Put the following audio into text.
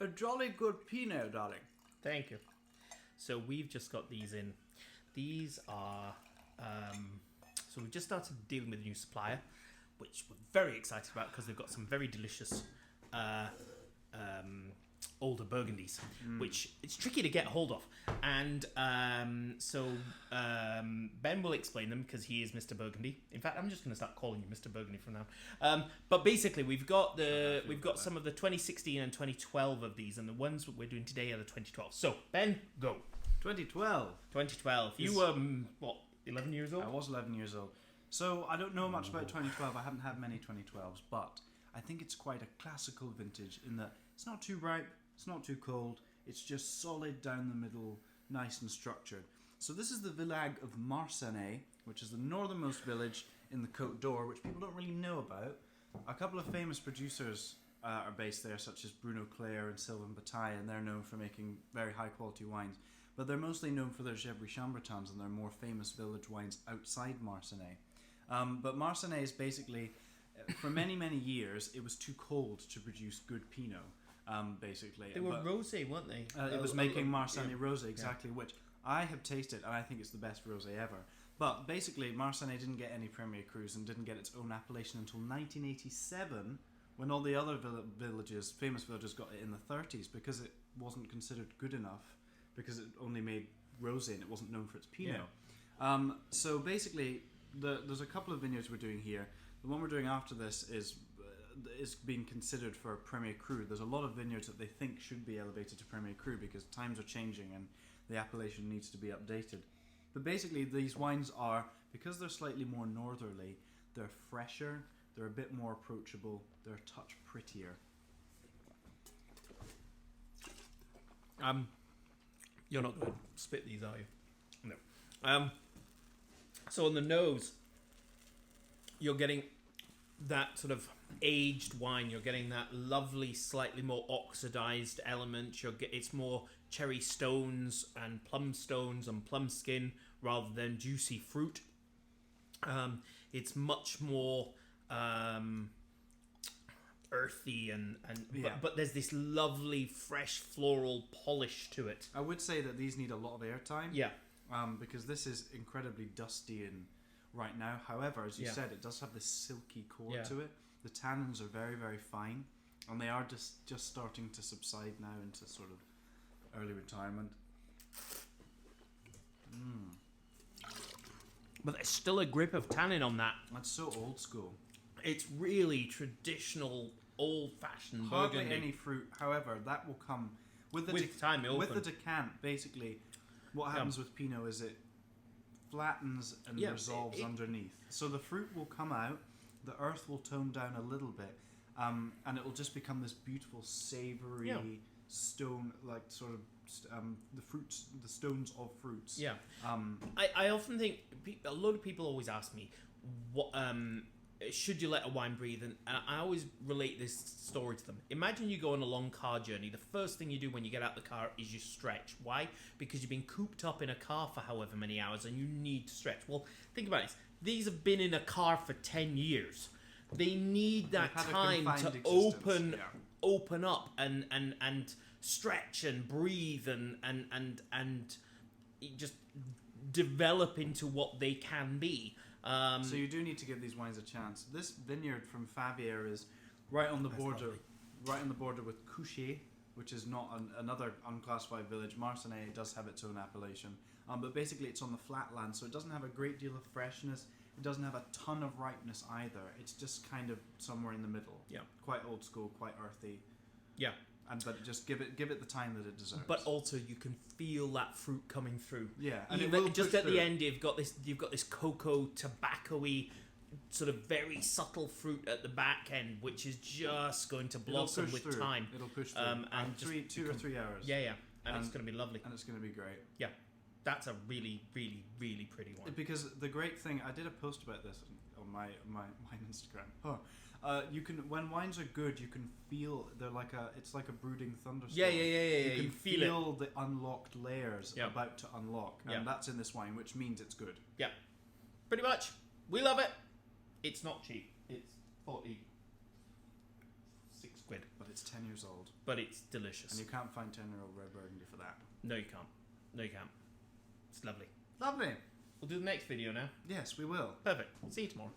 A jolly good Pinot, darling. Thank you. So we've just got these in. These are... so we've just started dealing with a new supplier, which we're very excited about because they've got some very delicious older Burgundies, which it's tricky to get hold of. And so Ben will explain them because he is Mr. Burgundy. In fact, I'm just going to start calling you Mr. Burgundy from now. But basically, we've got some of the 2016 and 2012 of these, and the ones that we're doing today are the 2012. So Ben, go. 2012. 2012. You were what? 11 years old? I was 11 years old. So I don't know much about 2012. I haven't had many 2012s, but I think it's quite a classical vintage in that it's not too ripe, it's not too cold, it's just solid down the middle, nice and structured. So this is the village of Marsannay, which is the northernmost village in the Côte d'Or, which people don't really know about. A couple of famous producers are based there, such as Bruno Claire and Sylvain Bataille, and they're known for making very high quality wines. But they're mostly known for their Gevrey Chambretons and their more famous village wines outside Marsannay. But Marsannay is basically, for many, many years, it was too cold to produce good Pinot, basically. They were rosé, weren't they? It was making Marsannay rosé, exactly, which I have tasted, and I think it's the best rosé ever. But basically, Marsannay didn't get any Premier Crus and didn't get its own appellation until 1987, when all the other famous villages, got it in the 30s, because it wasn't considered good enough, because it only made rosé and it wasn't known for its Pinot. Yeah. So basically, there's a couple of vineyards we're doing here. The one we're doing after this is being considered for Premier Cru. There's a lot of vineyards that they think should be elevated to Premier Cru because times are changing and the appellation needs to be updated. But basically, these wines are, because they're slightly more northerly, they're fresher, they're a bit more approachable, they're a touch prettier. You're not going to spit these, are you? No. So on the nose, you're getting that sort of aged wine. You're getting that lovely, slightly more oxidized element. It's more cherry stones and plum skin rather than juicy fruit. It's much more earthy but there's this lovely fresh floral polish to it. I would say that these need a lot of airtime. Yeah. Because this is incredibly dusty and right now. However, as you said, it does have this silky core to it. The tannins are very, very fine, and they are just starting to subside now into sort of early retirement. But there's still a grip of tannin on that. That's so old school. It's really traditional, old-fashioned Hardly Burgundy. any fruit. However, that will come with the with the decant. Basically, what happens with Pinot is it flattens and resolves underneath. So the fruit will come out, the earth will tone down a little bit, and it will just become this beautiful, savoury stone, like sort of the stones of fruits. Yeah. I often think a lot of people always ask me, what should you let a wine breathe? And I always relate this story to them. Imagine you go on a long car journey. The first thing you do when you get out of the car is you stretch. Why? Because you've been cooped up in a car for however many hours and you need to stretch. Well, think about this. These have been in a car for 10 years. They need that time to open up and stretch and breathe and just develop into what they can be. So you do need to give these wines a chance. This vineyard from Favieres is right on the border with Couchet, which is not another unclassified village. Marsannay does have its own appellation, but basically it's on the flatland, so it doesn't have a great deal of freshness. It doesn't have a ton of ripeness either. It's just kind of somewhere in the middle. Yeah, quite old school, quite earthy. Yeah. But just give it the time that it deserves. But also, you can feel that fruit coming through. Yeah, and even just at the end, you've got this cocoa, tobacco-y, sort of very subtle fruit at the back end, which is just going to blossom with time. It'll push through. And 2 or 3 hours. Yeah, and it's going to be lovely. And it's going to be great. Yeah, that's a really, really, really pretty one. Because the great thing, I did a post about this on my Instagram. When wines are good, you can feel it's like a brooding thunderstorm. Yeah. You can feel the unlocked layers about to unlock, and that's in this wine, which means it's good. Yeah, pretty much. We love it. It's not cheap. It's 46 quid, but it's 10 years old. But it's delicious. And you can't find 10-year-old red Burgundy for that. No, you can't. No, you can't. It's lovely. Lovely. We'll do the next video now. Yes, we will. Perfect. See you tomorrow.